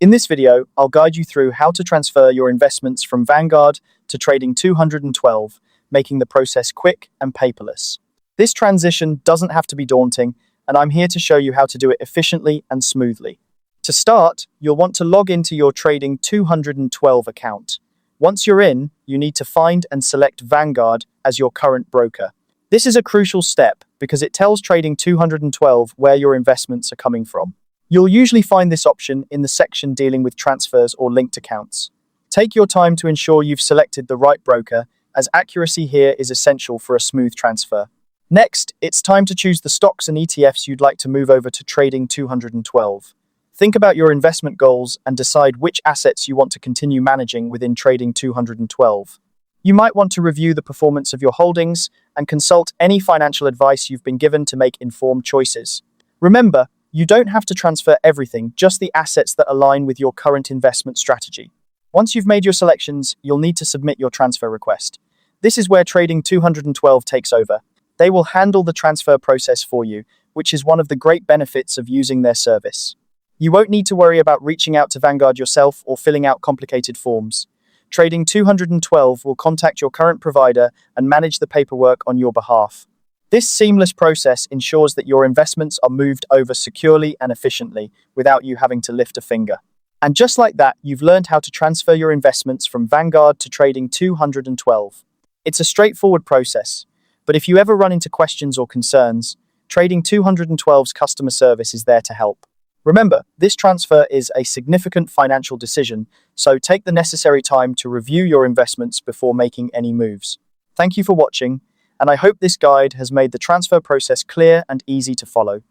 In this video, I'll guide you through how to transfer your investments from Vanguard to Trading 212, making the process quick and paperless. This transition doesn't have to be daunting, and I'm here to show you how to do it efficiently and smoothly. To start, you'll want to log into your Trading 212 account. Once you're in, you need to find and select Vanguard as your current broker. This is a crucial step because it tells Trading 212 where your investments are coming from. You'll usually find this option in the section dealing with transfers or linked accounts. Take your time to ensure you've selected the right broker, as accuracy here is essential for a smooth transfer. Next, it's time to choose the stocks and ETFs you'd like to move over to Trading 212. Think about your investment goals and decide which assets you want to continue managing within Trading 212. You might want to review the performance of your holdings and consult any financial advice you've been given to make informed choices. Remember, you don't have to transfer everything, just the assets that align with your current investment strategy. Once you've made your selections, you'll need to submit your transfer request. This is where Trading 212 takes over. They will handle the transfer process for you, which is one of the great benefits of using their service. You won't need to worry about reaching out to Vanguard yourself or filling out complicated forms. Trading 212 will contact your current provider and manage the paperwork on your behalf. This seamless process ensures that your investments are moved over securely and efficiently without you having to lift a finger. And just like that, you've learned how to transfer your investments from Vanguard to Trading 212. It's a straightforward process, but if you ever run into questions or concerns, Trading 212's customer service is there to help. Remember, this transfer is a significant financial decision, so take the necessary time to review your investments before making any moves. Thank you for watching, and I hope this guide has made the transfer process clear and easy to follow.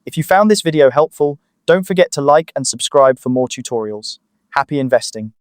If you found this video helpful, don't forget to like and subscribe for more tutorials. Happy investing!